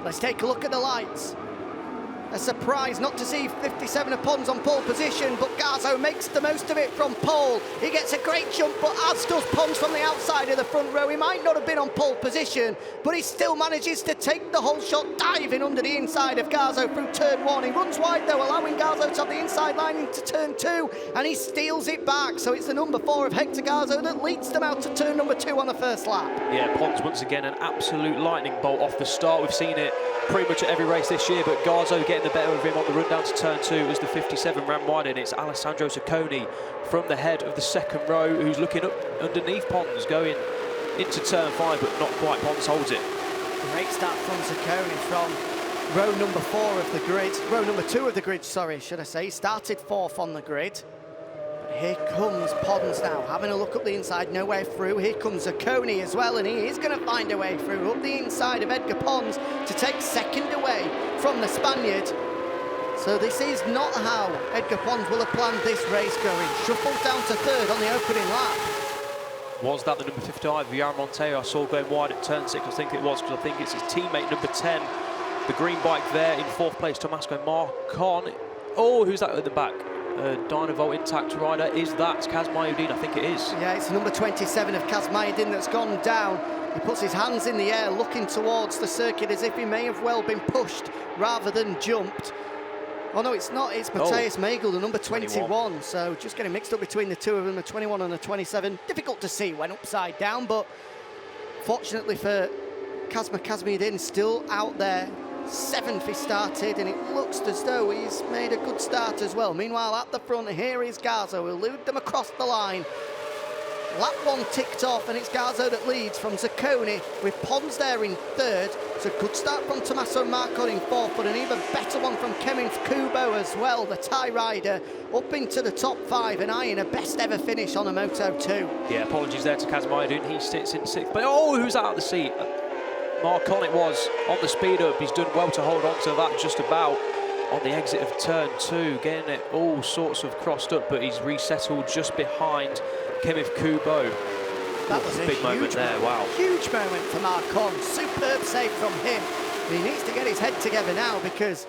Let's take a look at the lights. A surprise not to see 57 of Pons on pole position, but Garzo makes the most of it from pole. He gets a great jump, but as does Pons from the outside of the front row. He might not have been on pole position, but he still manages to take the whole shot, diving under the inside of Garzo through turn 1. He runs wide though, allowing Garzo to have the inside line into turn 2, and he steals it back. So it's the number 4 of Hector Garzo that leads them out to turn number 2 on the first lap. Yeah, Pons once again an absolute lightning bolt off the start. We've seen it pretty much at every race this year, but Garzo getting the better of him on the run down to turn 2 as the 57 ran wide, and it's Alessandro Ciccone from the head of the second row who's looking up underneath Pons, going into turn 5, but not quite. Pons holds it. Great start from Ciccone from row number 4 of the grid, row number 2 of the grid, sorry, should I say. He started 4th on the grid. But here comes Pons now, having a look up the inside, no way through. Here comes Ciccone as well, and he is going to find a way through up the inside of Edgar Pons to take second away from the Spaniard. So this is not how Edgar Pons will have planned this race going. Shuffled down to 3rd on the opening lap. Was that the number 55, Yair Monteiro, I saw going wide at turn 6? I think it was, because I think it's his teammate number 10. The green bike there in 4th place, Tommaso Marcon. Oh, who's that at the back? Dynavolt intact rider. Is that Kaz Mayudin? I think it is. Yeah, it's number 27 of Kaz Mayudin that's gone down. He puts his hands in the air, looking towards the circuit as if he may have well been pushed rather than jumped. Oh no, it's not, it's Matthias Magel, the number 21. So just getting mixed up between the two of them, the 21 and the 27. Difficult to see when upside down, but fortunately for Kazma Kazmiuddin, still out there. 7th he started, and it looks as though he's made a good start as well. Meanwhile, at the front, here is Garzo, who'll lead them across the line. Lap 1 ticked off, and it's Garzo that leads from Ciccone, with Pons there in 3rd. It's a good start from Tommaso Marcon in 4th, but an even better one from Kevin Kubo as well, the Thai rider, up into the top 5 and eyeing a best ever finish on a Moto2. Yeah, apologies there to Kaz Mayudin. He sits in 6th. But oh, who's out of the seat? Marcon it was on the speed up. He's done well to hold on to that just about on the exit of turn 2, getting it all sorts of crossed up, but he's resettled just behind Kemif Kubo. That was a big moment there, wow. Huge moment for Marcon, superb save from him. He needs to get his head together now, because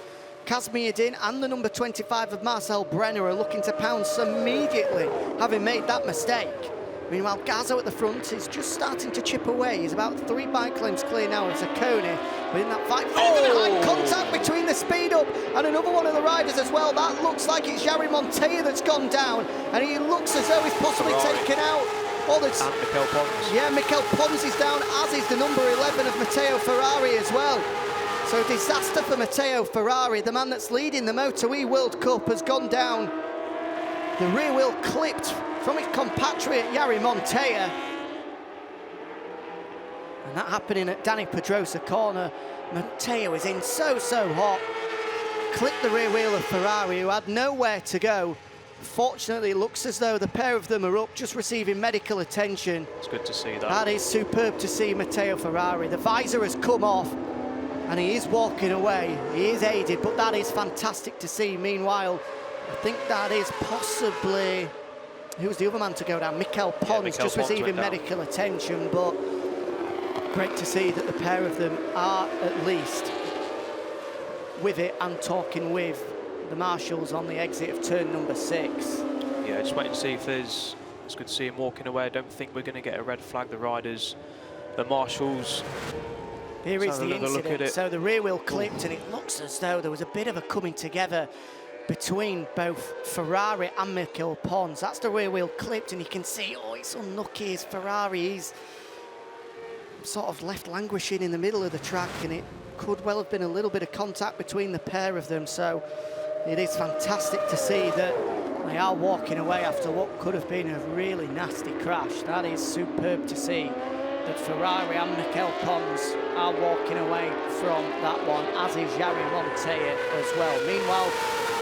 Kazmiuddin and the number 25 of Marcel Brenner are looking to pounce immediately, having made that mistake. Meanwhile, Garzo at the front is just starting to chip away. He's about 3 bike lengths clear now of Ciccone. But in that fight, high contact between the speed up and another one of the riders as well. That looks like it's Yair Monteiro that's gone down, and he looks as though he's possibly taken out. Oh, and Mikel Pons. Yeah, Mikel Pons is down, as is the number 11 of Matteo Ferrari as well. So disaster for Matteo Ferrari, the man that's leading the Moto2 World Cup, has gone down. The rear wheel clipped from his compatriot Yair Monteiro. And that happening at Danny Pedrosa Corner. Monteiro is in so hot. Clipped the rear wheel of Ferrari, who had nowhere to go. Fortunately, it looks as though the pair of them are up, just receiving medical attention. It's good to see that. That is superb to see Matteo Ferrari. The visor has come off, and he is walking away. He is aided, but that is fantastic to see. Meanwhile, I think that is possibly... Who's the other man to go down? Mikel Pons, just receiving medical attention, but great to see that the pair of them are at least with it and talking with the marshals on the exit of turn number 6. Yeah, just waiting to see if there's... It's good to see him walking away. I don't think we're going to get a red flag. The riders, the marshals... Here is the incident. So the rear wheel clipped, and it looks as though there was a bit of a coming together between both Ferrari and Mikel Pons. That's the rear wheel clipped, and you can see, oh, it's unlucky as Ferrari. He's sort of left languishing in the middle of the track, and it could well have been a little bit of contact between the pair of them. So it is fantastic to see that they are walking away after what could have been a really nasty crash. That is superb to see that Ferrari and Mikel Pons are walking away from that one, as is Yair Monteiro as well. Meanwhile,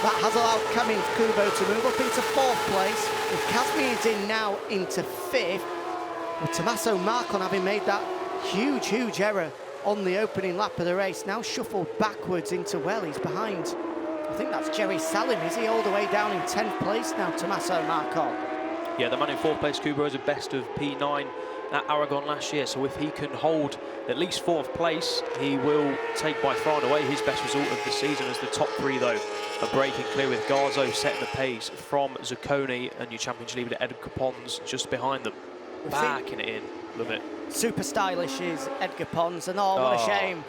that has allowed Kevin Kubo to move up into 4th place, with Kazmiuddin now into 5th, with Tommaso Marcon having made that huge error on the opening lap of the race, now shuffled backwards into, well, he's behind, I think that's Jerez Salim. Is he all the way down in 10th place now, Tommaso Marcon? Yeah, the man in 4th place, Kubo, is a best of P9 at Aragon last year. So if he can hold at least 4th place, he will take by far and away his best result of the season, as the top 3, though, are breaking clear, with Garzo setting the pace from Zacconi and your championship leader Edgar Pons just behind them. Backing it in. Love it. Super stylish is Edgar Pons, and what a shame.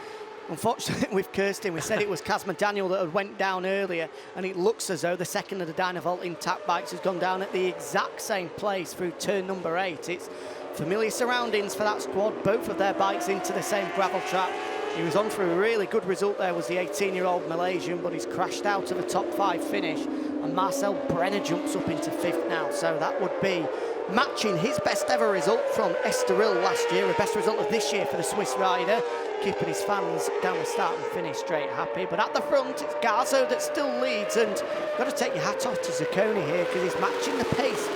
Unfortunately, we've cursed him. We said it was Kazma Daniel that had went down earlier, and it looks as though the second of the Dynavolt Intact bikes has gone down at the exact same place through turn number 8. It's familiar surroundings for that squad, both of their bikes into the same gravel trap. He was on for a really good result there, was the 18-year-old Malaysian, but he's crashed out of the top 5 finish, and Marcel Brenner jumps up into 5th now, so that would be matching his best ever result from Estoril last year, the best result of this year for the Swiss rider, keeping his fans down the start and finish straight happy. But at the front, it's Garzo that still leads, and got to take your hat off to Zacconi here, because he's matching the pace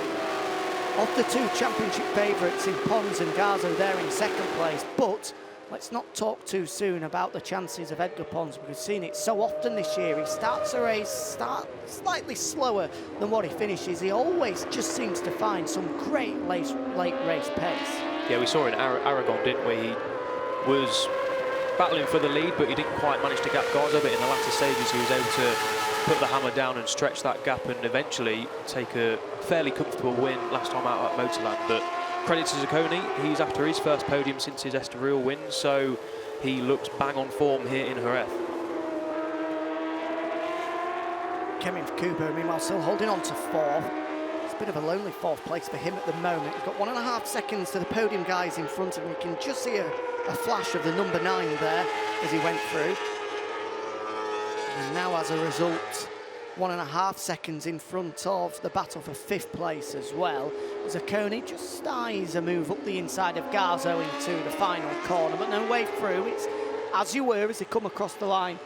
of the 2 championship favourites in Pons and Garzo there in 2nd place. But let's not talk too soon about the chances of Edgar Pons. We've seen it so often this year. He starts a race slightly slower than what he finishes. He always just seems to find some great late race pace. Yeah, we saw in Aragon, didn't we? He was battling for the lead, but he didn't quite manage to gap Garzo, but in the latter stages he was able to put the hammer down and stretch that gap, and eventually take a fairly comfortable win last time out at Motorland. But credit to Zacconi, he's after his first podium since his Estoril win, so he looks bang on form here in Jerez. Kevin Kubo, meanwhile, still holding on to 4th. It's a bit of a lonely 4th place for him at the moment. He's got 1.5 seconds to the podium guys in front of him. You can just see a flash of the number 9 there as he went through. And now, as a result, 1.5 seconds in front of the battle for 5th place as well. Zacconi just eyes a move up the inside of Garzo into the final corner, but no way through. It's as you were as they come across the line.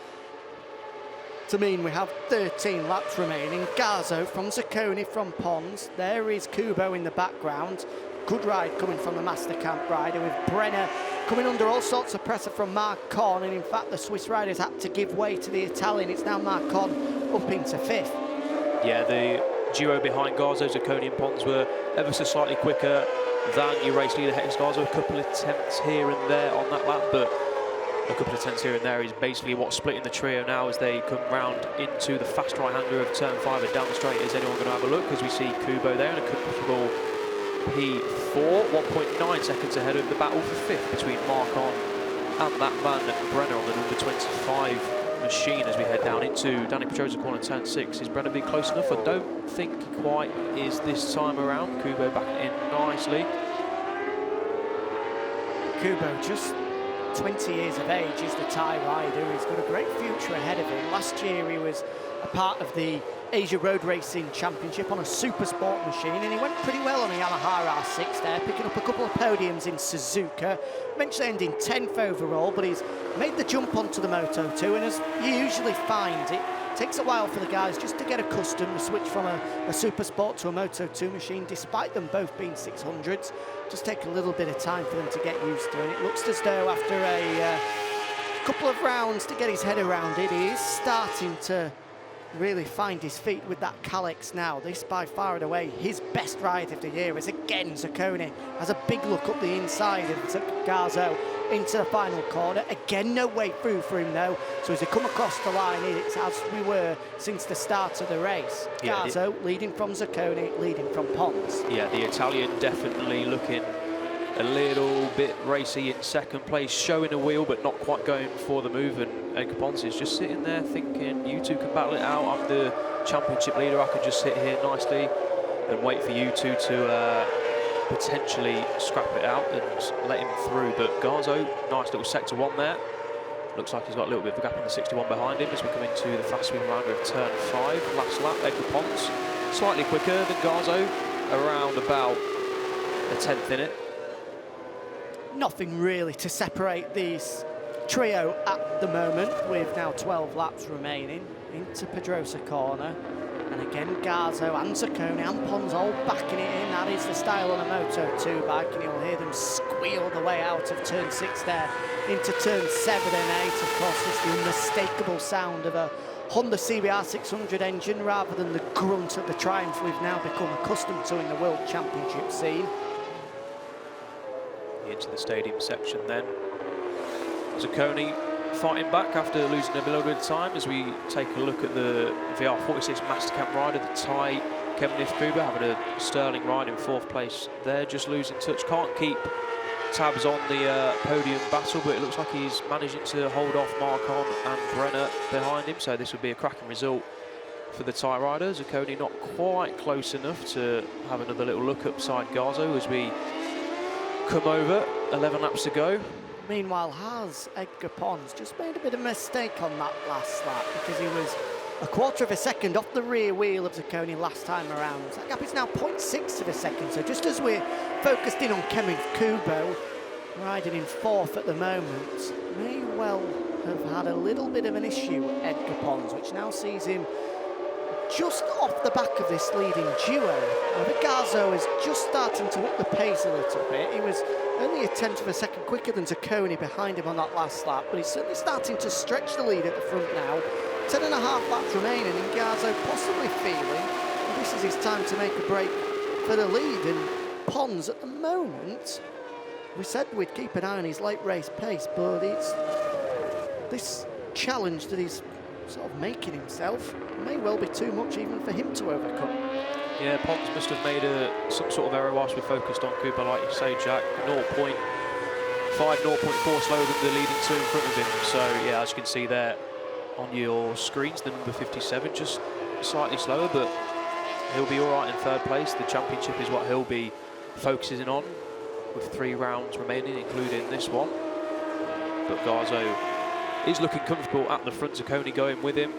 To mean we have 13 laps remaining. Garzo from Zacconi from Pons. There is Kubo in the background. Good ride coming from the Master Camp rider, with Brenner coming under all sorts of pressure from Marc Con, and in fact the Swiss riders had to give way to the Italian. It's now Marc Con up into 5th. Yeah, the duo behind Garzo, Zacconi and Pons were ever so slightly quicker than your race leader Hex Garzo. A couple of tenths here and there on that lap, but a couple of tenths here and there is basically what's splitting the trio now as they come round into the fast right-hander of turn 5 and down the straight. Is anyone going to have a look? As we see Kubo there in a comfortable P4, 1.9 seconds ahead of the battle for 5th between Marc-On and that man Brenner on the number 25 machine as we head down into Danny Pedrosa Corner, turn 6. Is Brenner being close enough? I don't think he quite is this time around. Kubo back in nicely. Kubo, just 20 years of age, is the Thai rider. He's got a great future ahead of him. Last year he was a part of the Asia Road Racing Championship on a super sport machine, and he went pretty well on a Yamaha R6 there, picking up a couple of podiums in Suzuka, eventually ending 10th overall, but he's made the jump onto the Moto2, and as you usually find, it takes a while for the guys just to get accustomed to switch from a super sport to a Moto2 machine, despite them both being 600s. Just take a little bit of time for them to get used to it. It looks as though after a couple of rounds to get his head around it, he is starting to really find his feet with that Calyx now. This by far and away his best ride of the year, as again Zacconi has a big look up the inside of Garzo into the final corner. Again, no way through for him though, so as they come across the line, it's as we were since the start of the race. Yeah, Garzo leading from Zacconi, leading from Pons. Yeah, the Italian definitely looking a little bit racy in 2nd place, showing a wheel but not quite going for the move, and Edgar Pons is just sitting there thinking, you two can battle it out, I'm the championship leader, I can just sit here nicely and wait for you two to potentially scrap it out and let him through. But Garzo, nice little sector 1 there. Looks like he's got a little bit of a gap on the 61 behind him as we come into the fast swing rounder of turn 5. Last lap, Edgar Pons slightly quicker than Garzo, around about a 10th in it. Nothing really to separate these trio at the moment, with now 12 laps remaining into Pedrosa Corner. And again, Garzo and Zacconi and Pons all backing it in. That is the style on a Moto2 bike, and you'll hear them squeal the way out of turn 6 there into turn 7 and 8. Of course, it's the unmistakable sound of a Honda CBR 600 engine rather than the grunt of the Triumph we've now become accustomed to in the World Championship scene. into the stadium section then. Zacconi fighting back after losing a little bit of time as we take a look at the VR46 Mastercam rider, the Thai Kevin Ifkuba, having a sterling ride in 4th place there, just losing touch. Can't keep tabs on the podium battle, but it looks like he's managing to hold off Marcon and Brenner behind him, so this would be a cracking result for the Thai rider. Zacconi not quite close enough to have another little look upside Garzo as we come over, 11 laps to go. Meanwhile, has Edgar Pons just made a bit of a mistake on that last lap, because he was a quarter of a second off the rear wheel of Zacconi last time around. That gap is now 0.6 of a second, so just as we're focused in on Kevin Kubo, riding in 4th at the moment, may well have had a little bit of an issue, Edgar Pons, which now sees him just off the back of this leading duo. Now, Garzo is just starting to up the pace a little bit. He was only a 1/10 of a second quicker than Zacconi behind him on that last lap, but he's certainly starting to stretch the lead at the front now. 10.5 laps remaining, and Garzo possibly feeling this is his time to make a break for the lead. And Pons at the moment, we said we'd keep an eye on his late race pace, but it's this challenge that he's sort of making himself may well be too much even for him to overcome. Yeah, Pons must have made some sort of error whilst we focused on Cooper, like you say, Jack. 0.5, 0.4 slower than the leading two in front of him. So yeah, as you can see there on your screens, the number 57 just slightly slower, but he'll be all right in 3rd place. The championship is what he'll be focusing on with 3 rounds remaining, including this one. But Garzo is looking comfortable at the front. Zacconi going with him.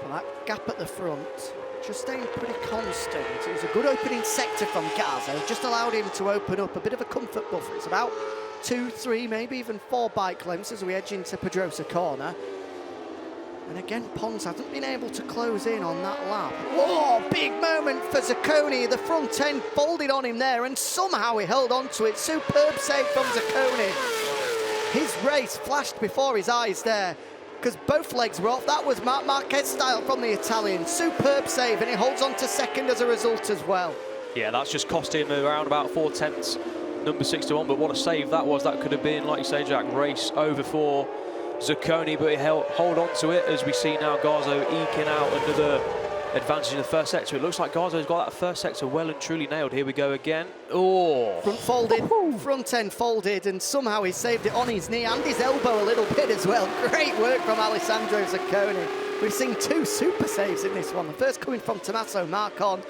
Well, that gap at the front just staying pretty constant. It was a good opening sector from Garzo, just allowed him to open up a bit of a comfort buffer. It's about 2, 3, maybe even 4 bike lengths as we edge into Pedrosa Corner. And again, Pons hasn't been able to close in on that lap. Whoa, big moment for Zacconi. The front end folded on him there, and somehow he held on to it. Superb save from Zacconi. His race flashed before his eyes there, because both legs were off. That was Marc Marquez style from the Italian. Superb save, and he holds on to second as a result as well. Yeah, that's just cost him around about 4/10, number 61, but what a save that was. That could have been, like you say, Jack, race over for Zacconi, but he hold on to it as we see now Garzo eking out another advantage in the 1st sector. It looks like Garzo's got that 1st sector well and truly nailed. Here we go again. Oh! Front folded, front end folded, and somehow he saved it on his knee and his elbow a little bit as well. Great work from Alessandro Zacconi. We've seen 2 super saves in this one. The first coming from Tommaso Marcon,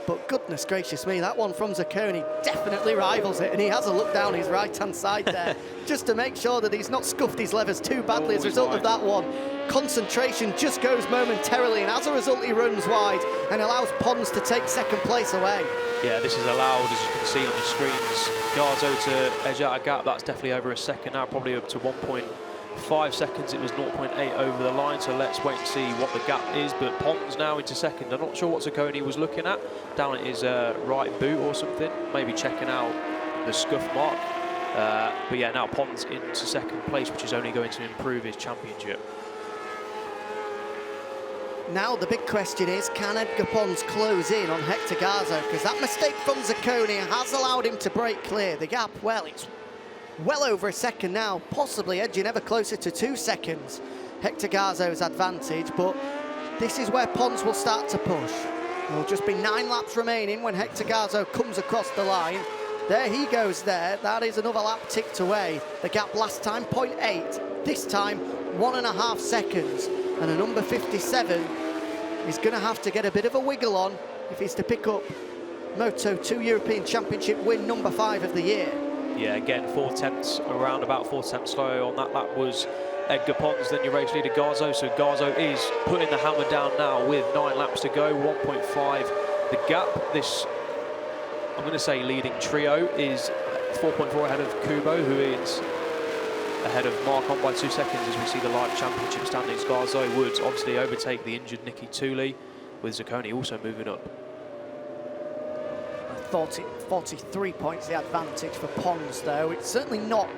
but goodness gracious me, that one from Zacconi definitely rivals it, and he has a look down his right-hand side there just to make sure that he's not scuffed his levers too badly as a result of that one. Concentration just goes momentarily, and as a result he runs wide and allows Pons to take 2nd place away. Yeah, this is allowed, as you can see on the screens, Garzo to edge out a gap. That's definitely over a second now, probably up to 1.5 seconds. It was 0.8 over the line, so let's wait and see what the gap is. But Pons now into 2nd. I'm not sure what Zacconi was looking at down at his right boot or something, maybe checking out the scuff mark. But yeah, now Pons into 2nd place, which is only going to improve his championship. Now the big question is, can Edgar Pons close in on Hector Garzo? Because that mistake from Zacconi has allowed him to break clear. The gap, well, it's well over a second now, possibly edging ever closer to 2 seconds. Hector Garzo's advantage, but this is where Pons will start to push. There'll just be 9 laps remaining when Hector Garzo comes across the line. There he goes there. That is another lap ticked away. The gap last time, 0.8. This time, 1.5 seconds. And a number 57 is going to have to get a bit of a wiggle on if he's to pick up Moto2 European Championship win number 5 of the year. Yeah, again, 4/10, around about 4/10 slow on that lap was Edgar Pons, then your race leader Garzo. So Garzo is putting the hammer down now with 9 laps to go, 1.5 the gap. This, I'm going to say, leading trio is 4.4 ahead of Kubo, who is ahead of Marcon by 2 seconds as we see the live championship standings. Garzo would obviously overtake the injured Nicky Tooley, with Zacconi also moving up. 43 points the advantage for Pons, though. It's certainly not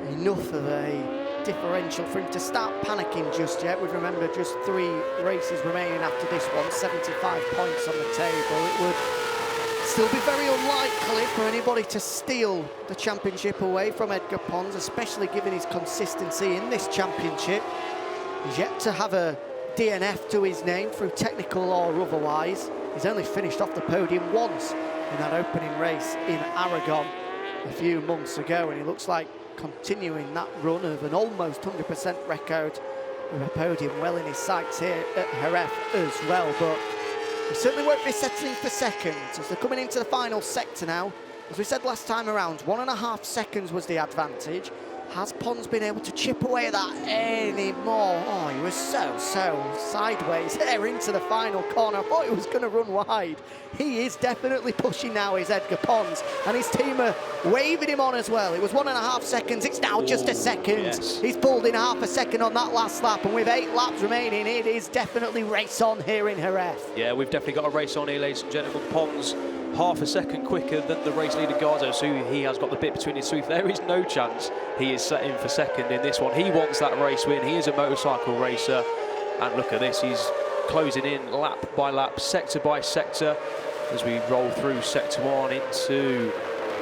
enough of a differential for him to start panicking just yet. We remember just 3 races remaining after this one, 75 points on the table. It would still be very unlikely for anybody to steal the championship away from Edgar Pons, especially given his consistency in this championship. He's yet to have a DNF to his name through technical or otherwise. He's only finished off the podium once in that opening race in Aragon a few months ago, and he looks like continuing that run of an almost 100% record with a podium well in his sights here at Jerez as well. But he certainly won't be settling for seconds as they're coming into the final sector now. As we said last time around, 1.5 seconds was the advantage. Has Pons been able to chip away at that anymore? Oh, he was so sideways there into the final corner. I thought he was going to run wide. He is definitely pushing now, is Edgar Pons, and his team are waving him on as well. It was 1.5 seconds, it's now just a second. Yes. He's pulled in half a second on that last lap, and with 8 laps remaining, it is definitely race on here in Jerez. Yeah, we've definitely got a race on here, ladies and gentlemen. Pons half a second quicker than the race leader Garzo, so he has got the bit between his teeth. There is no chance he is setting for second in this one. He wants that race win. He is a motorcycle racer, and look at this, he's closing in lap by lap, sector by sector, as we roll through sector 1 into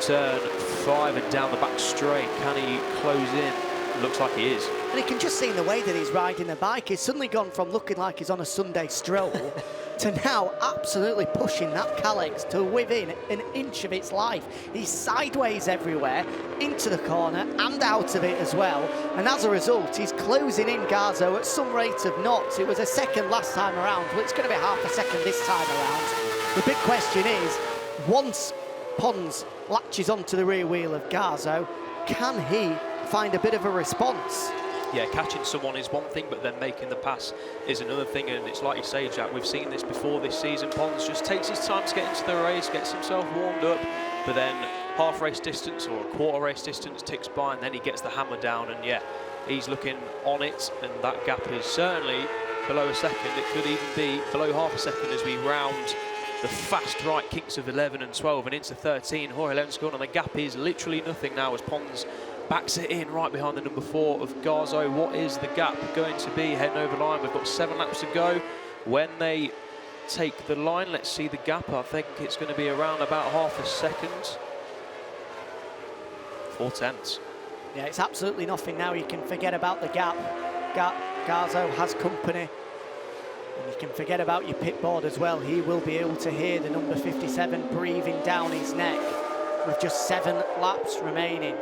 turn 5 and down the back straight. Can he close in? Looks like he is. And you can just see in the way that he's riding the bike, he's suddenly gone from looking like he's on a Sunday stroll to now absolutely pushing that Calyx to within an inch of its life. He's sideways everywhere, into the corner and out of it as well. And as a result, he's closing in Garzo at some rate of knots. It was a second last time around, but it's going to be half a second this time around. The big question is, once Pons latches onto the rear wheel of Garzo, can he find a bit of a response? Yeah, catching someone is one thing, but then making the pass is another thing. And it's like you say, Jack, we've seen this before this season. Pons just takes his time to get into the race, gets himself warmed up, but then half race distance or a quarter race distance ticks by, and then he gets the hammer down. And yeah, he's looking on it, and that gap is certainly below a second. It could even be below half a second as we round the fast right kinks of 11 and 12 and into 13. Jorge Leon's gone, and the gap is literally nothing now as Pons backs it in right behind the number 4 of Garzo. What is the gap going to be heading over the line? We've got 7 laps to go. When they take the line, let's see the gap. I think it's going to be around about half a second. 4/10. Yeah, it's absolutely nothing now. You can forget about the gap. Garzo has company. And you can forget about your pit board as well. He will be able to hear the number 57 breathing down his neck with just 7 laps remaining.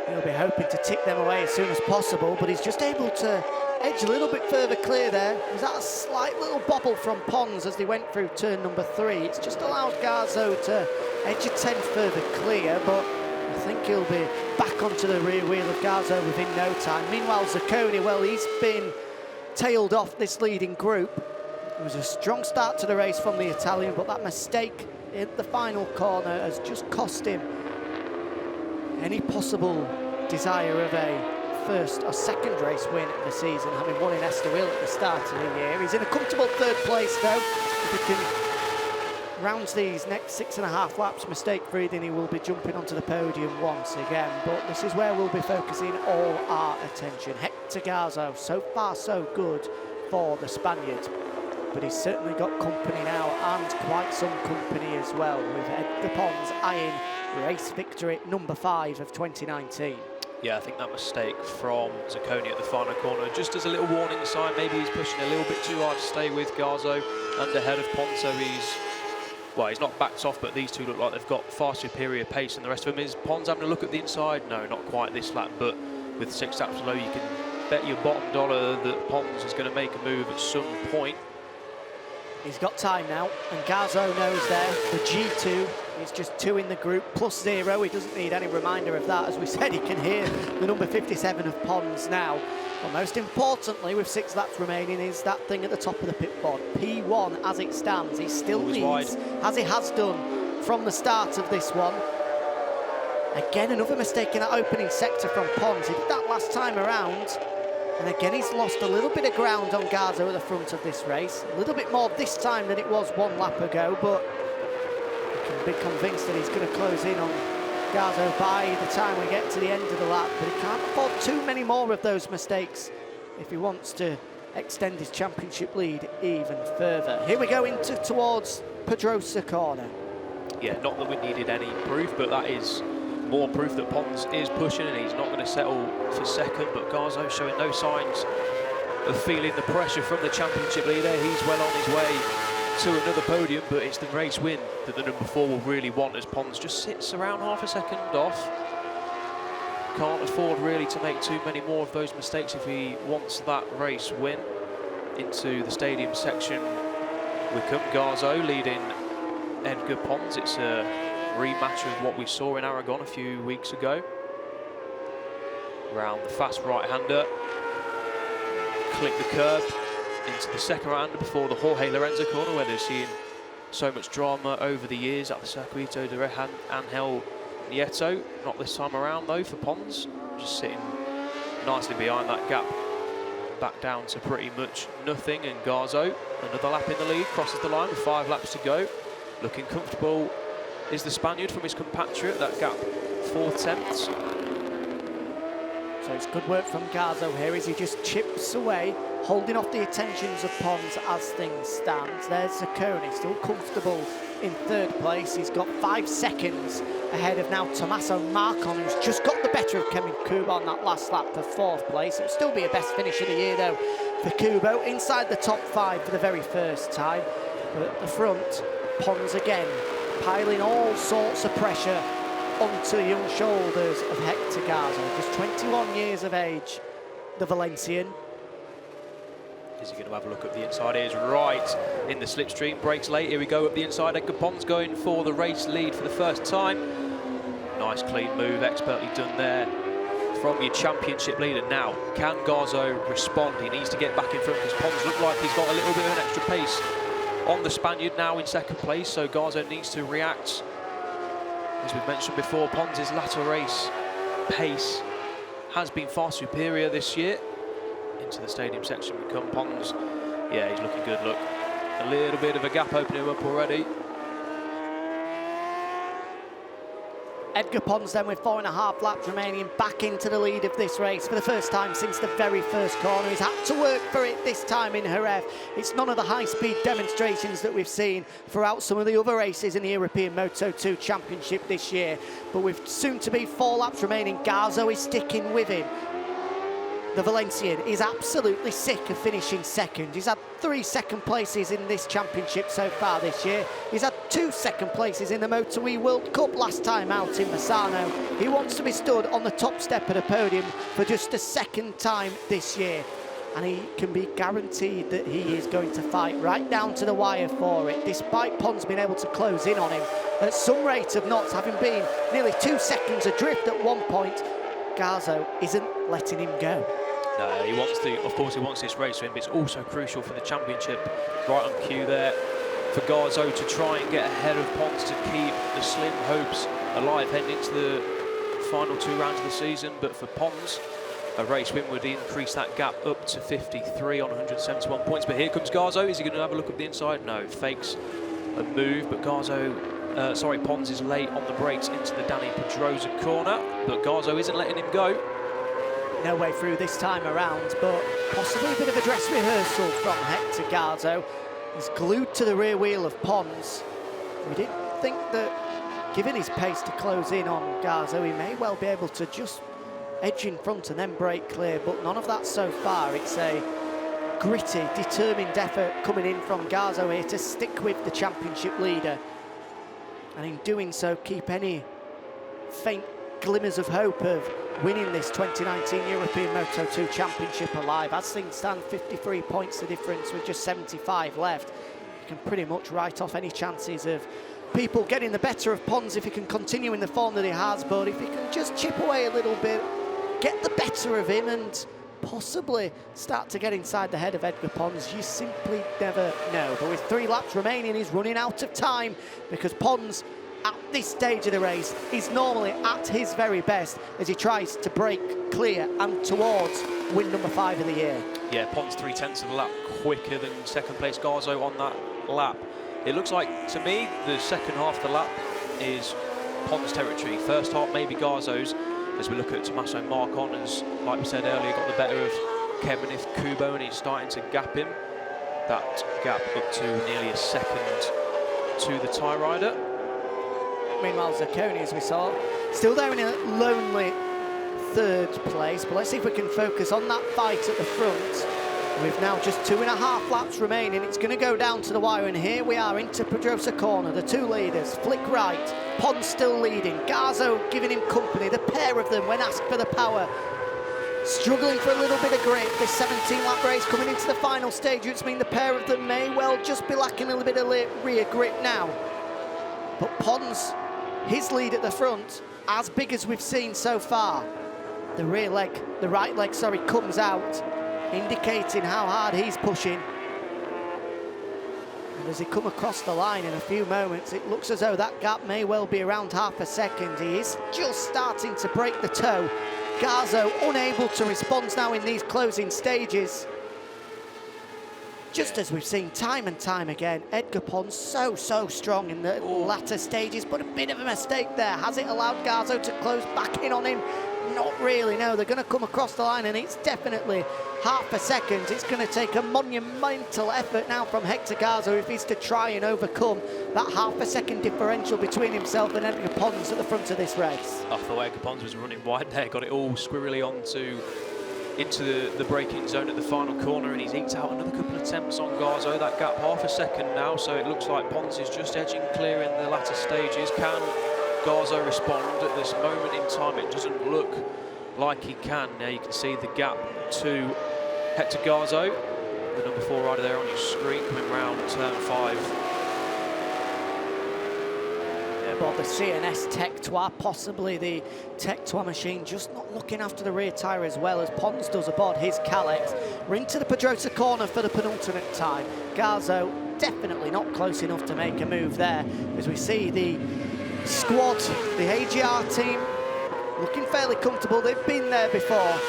He'll be hoping to tick them away as soon as possible, but he's just able to edge a little bit further clear there. Was that a slight little bobble from Pons as they went through turn number 3? It's just allowed Garzo to edge a 10 further clear, but I think he'll be back onto the rear wheel of Garzo within no time. Meanwhile, Zacconi, well, he's been tailed off this leading group. It was a strong start to the race from the Italian, but that mistake in the final corner has just cost him any possible desire of a first or second race win of the season, having won in Estoril at the start of the year. He's in a comfortable 3rd place though. If he can round these next 6.5 laps mistake-free, then he will be jumping onto the podium once again. But this is where we'll be focusing all our attention. Hector Garzo, so far so good for the Spaniard. But he's certainly got company now, and quite some company as well, with Edgar Pons eyeing race victory number 5 of 2019. Yeah, I think that mistake from Zacconi at the final corner, just as a little warning sign, maybe he's pushing a little bit too hard to stay with Garzo and ahead of Pons, so he's not backed off, but these two look like they've got far superior pace than the rest of them. Is Pons having a look at the inside? No, not quite this lap, but with 6 laps to go, you can bet your bottom dollar that Pons is going to make a move at some point. He's got time now, and Garzo knows there, the G2 is just 2 in the group, plus 0. He doesn't need any reminder of that. As we said, he can hear the number 57 of Pons now. But most importantly, with 6 laps remaining, is that thing at the top of the pit board. P1 as it stands. He still leads, as he has done from the start of this one. Again, another mistake in that opening sector from Pons. He did that last time around. And again, he's lost a little bit of ground on Garzo at the front of this race. A little bit more this time than it was 1 lap ago, but you can be convinced that he's going to close in on Garzo by the time we get to the end of the lap. But he can't afford too many more of those mistakes if he wants to extend his championship lead even further. Here we go towards Pedrosa Corner. yeah, not that we needed any proof, but that is more proof that Pons is pushing and he's not going to settle for second. But Garzo showing no signs of feeling the pressure from the championship leader. He's well on his way to another podium, but it's the race win that the number 4 will really want, as Pons just sits around half a second off. Can't afford really to make too many more of those mistakes if he wants that race win. Into the stadium section we come. Garzo leading Edgar Pons. It's a rematch of what we saw in Aragon a few weeks ago. Round the fast right-hander, clip the curb into the second right-hander before the Jorge Lorenzo corner, where they've seen so much drama over the years at the Circuito de Angel Nieto. Not this time around though for Pons, just sitting nicely behind that gap, back down to pretty much nothing. And Garzo, another lap in the lead, crosses the line with 5 laps to go. Looking comfortable is the Spaniard from his compatriot, that gap 4/10. So it's good work from Garzo here as he just chips away, holding off the attentions of Pons as things stand. There's Zacconi, still comfortable in 3rd place. He's got 5 seconds ahead of now Tommaso Marcon, who's just got the better of Kevin Kubo on that last lap for 4th place. It'll still be a best finish of the year though for Kubo, inside the top 5 for the very first time. But at the front, Pons again piling all sorts of pressure onto the young shoulders of Hector Garzo, just 21 years of age, the Valencian. Is he going to have a look at the inside? He is right in the slipstream, brakes late. Here we go up the inside. Edgar Pons going for the race lead for the first time. Nice clean move, expertly done there from your championship leader. Now, can Garzo respond? He needs to get back in front because Pons looked like he's got a little bit of an extra pace on the Spaniard, now in 2nd place, so Garzo needs to react. As we've mentioned before, Pons' latter race pace has been far superior this year. Into the stadium section we come. Pons, yeah, he's looking good. Look, a little bit of a gap opening up already. Edgar Pons then with 4.5 laps remaining, back into the lead of this race for the first time since the very first corner. He's had to work for it this time in Jerez. It's none of the high-speed demonstrations that we've seen throughout some of the other races in the European Moto2 Championship this year. But with soon-to-be 4 laps remaining, Garzo is sticking with him. The Valencian is absolutely sick of finishing second. He's had 3 second places in this championship so far this year. He's had 2 second places in the Moto2 World Cup last time out in Misano. He wants to be stood on the top step of the podium for just a 2nd time this year. And he can be guaranteed that he is going to fight right down to the wire for it, despite Pons being able to close in on him at some rate of knots, having been nearly 2 seconds adrift at one point. Garzo isn't letting him go. No, he wants to, of course he wants this race win, but it's also crucial for the championship. Right on cue there for Garzo to try and get ahead of Pons to keep the slim hopes alive heading into the final 2 rounds of the season. But for Pons, a race win would increase that gap up to 53 on 171 points. But here comes Garzo. Is he going to have a look at the inside? No, fakes a move, but Pons is late on the brakes into the Danny Pedrosa corner, but Garzo isn't letting him go. No way through this time around, but possibly a bit of a dress rehearsal from Hector Garzo. He's glued to the rear wheel of Pons. We didn't think that, given his pace to close in on Garzo, he may well be able to just edge in front and then break clear, but none of that so far. It's a gritty, determined effort coming in from Garzo here to stick with the championship leader, and in doing so keep any faint glimmers of hope of winning this 2019 European Moto2 Championship alive. As things stand, 53 points the difference with just 75 left. You can pretty much write off any chances of people getting the better of Pons if he can continue in the form that he has, but if he can just chip away a little bit, get the better of him and possibly start to get inside the head of Edgar Pons, you simply never know. But with 3 laps remaining, he's running out of time because Pons, at this stage of the race, is normally at his very best as he tries to break clear and towards win number 5 of the year. Yeah, Pons 3/10 of the lap quicker than 2nd place Garzo on that lap. It looks like, to me, the second half of the lap is Pons territory. First half, maybe Garzo's, as we look at Tommaso Marcon, has, like we said earlier, got the better of Kevin Kubo, and he's starting to gap him. That gap up to nearly a second to the tie rider. Meanwhile, Zacconi, as we saw, still there in a lonely third place. But let's see if we can focus on that fight at the front. We've now just 2.5 laps remaining. It's going to go down to the wire, and here we are into Pedrosa Corner. The two leaders, flick right, Pons still leading, Garzo giving him company. The pair of them, when asked for the power, struggling for a little bit of grip. This 17-lap race coming into the final stage, which means the pair of them may well just be lacking a little bit of rear grip now. But Pons, his lead at the front, as big as we've seen so far. The right leg, comes out, indicating how hard he's pushing. And as he come across the line in a few moments, it looks as though that gap may well be around half a second. He is just starting to break the toe. Garzo unable to respond now in these closing stages. Just as we've seen time and time again, Edgar Pons so strong in the latter stages, but a bit of a mistake there. Has it allowed Garzo to close back in on him? Not really, no. They're going to come across the line, and it's definitely half a second. It's going to take a monumental effort now from Hector Garzo if he's to try and overcome that half a second differential between himself and Edgar Pons at the front of this race. I thought Edgar Pons was running wide there, got it all squirrely into the braking zone at the final corner, and he's eked out another couple of attempts on Garzo. That gap half a second now, so it looks like Pons is just edging clear in the latter stages. Can Garzo respond at this moment in time? It doesn't look like he can. Now you can see the gap to Hector Garzo, the number 4 rider there on your screen, coming round turn 5. But the CNS Tech 2, possibly the Tech 2 machine, just not looking after the rear tyre as well as Pons does aboard his Calex. We're into the Pedrosa Corner for the penultimate time. Garzo definitely not close enough to make a move there, as we see the squad, the AGR team, looking fairly comfortable. They've been there before.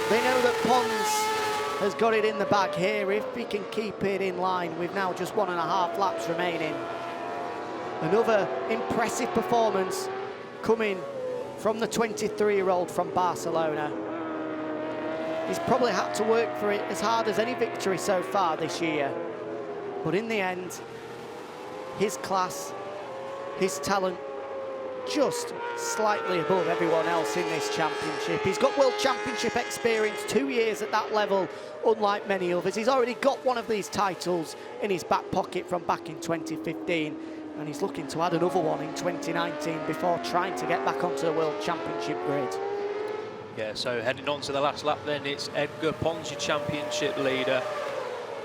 They know that Pons has got it in the bag here if he can keep it in line. We've now just 1.5 laps remaining. Another impressive performance coming from the 23-year-old from Barcelona. He's probably had to work for it as hard as any victory so far this year. But in the end, his class, his talent, just slightly above everyone else in this championship. He's got World Championship experience, 2 years at that level, unlike many others. He's already got one of these titles in his back pocket from back in 2015. And he's looking to add another one in 2019 before trying to get back onto the World Championship grid. Yeah, so heading on to the last lap then, it's Edgar Pons, your championship leader.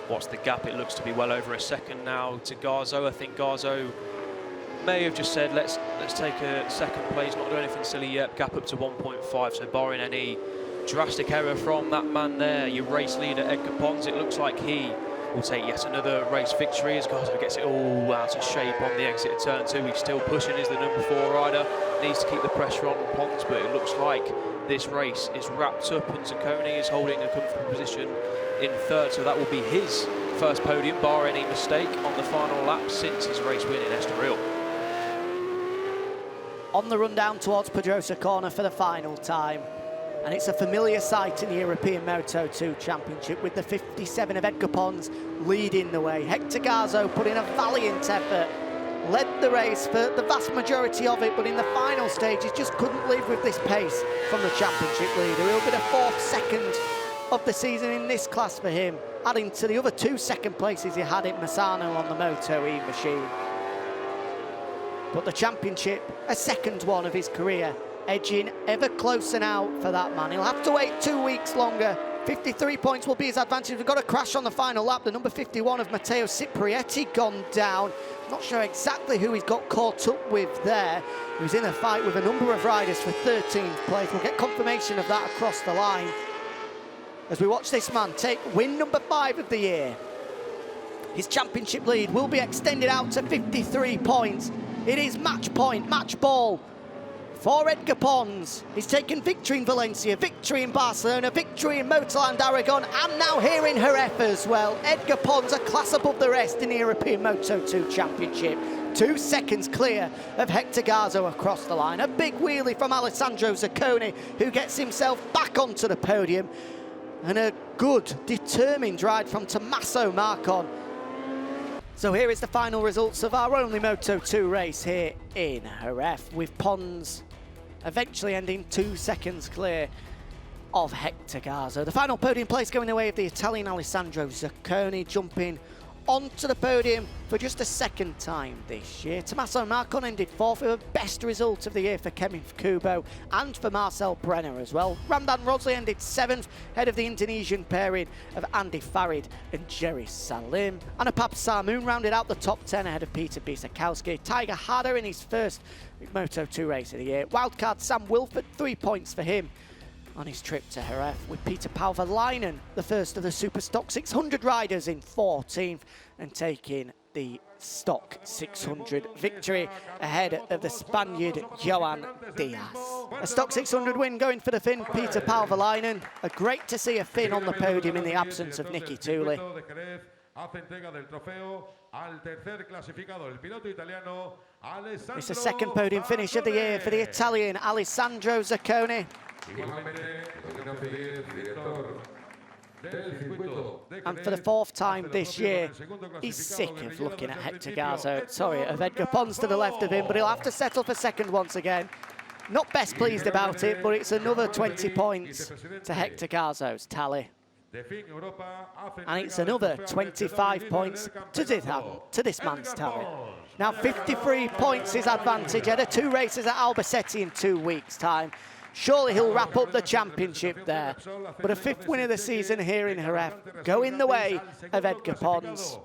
What's the gap? It looks to be well over a second now to Garzo. I think Garzo may have just said, let's take a second place, not do anything silly yet. Gap up to 1.5, so barring any drastic error from that man there, your race leader Edgar Pons, it looks like he will take yet another race victory as Garzo gets it all out of shape on the exit of turn 2. He's still pushing as the number 4 rider, needs to keep the pressure on Pons, but it looks like this race is wrapped up and Zacconi is holding a comfortable position in third, so that will be his first podium, bar any mistake, on the final lap since his race win in Estoril. On the run down towards Pedrosa Corner for the final time. And it's a familiar sight in the European Moto2 Championship with the 57 of Edgar Pons leading the way. Hector Garzo put in a valiant effort, led the race for the vast majority of it, but in the final stages just couldn't live with this pace from the championship leader. It'll be the 4th second of the season in this class for him, adding to the other 2 second places he had in Massano on the Moto2 machine. But the championship, a second one of his career, edging ever closer now for that man. He'll have to wait 2 weeks longer. 53 points will be his advantage. We've got a crash on the final lap. The number 51 of Matteo Ciprietti gone down. Not sure exactly who he's got caught up with there. He was in a fight with a number of riders for 13th place. We'll get confirmation of that across the line as we watch this man take win number 5 of the year. His championship lead will be extended out to 53 points. It is match point, match ball for Edgar Pons. He's taken victory in Valencia, victory in Barcelona, victory in Motorland Aragon, and now here in Jerez as well. Edgar Pons, a class above the rest in the European Moto2 Championship. 2 seconds clear of Hector Garzo across the line. A big wheelie from Alessandro Zacconi, who gets himself back onto the podium. And a good, determined ride from Tommaso Marcon. So here is the final results of our only Moto2 race here in Jerez, with Pons eventually ending 2 seconds clear of Hector Garza. The final podium place going the way of the Italian Alessandro Zacconi, jumping onto the podium for just a second time this year. Tommaso Marcon ended 4th, with the best result of the year for Kevin Kubo and for Marcel Brenner as well. Ramdan Rosley ended 7th, ahead of the Indonesian pairing of Andy Farid and Jerez Salim. Anapap Sarmoon rounded out the top 10 ahead of Peter Bisakowski. Tiger Harder in his first Moto2 race of the year. Wildcard Sam Wilford, 3 points for him on his trip to Jerez, with Peter Palvalainen, the first of the Super Stock 600 riders, in 14th and taking the Stock 600 victory ahead of the Spaniard Joan Diaz. A Stock 600 win going for the Finn Peter Palvalainen. Great to see a Finn on the podium in the absence of Nicky Tooley. It's the second podium finish of the year for the Italian Alessandro Zacconi. And for the 4th time this year, he's sick of looking at Hector Garza. Sorry, of Edgar Pons to the left of him, but he'll have to settle for second once again. Not best pleased about it, but it's another 20 points to Hector Garza's tally. And it's another 25 points to this man's tally. Now 53 points his advantage ahead of 2 races at Albacete in 2 weeks' time. Surely he'll wrap up the championship there. But a 5th win of the season here in Jerez, going the way of Edgar Pons.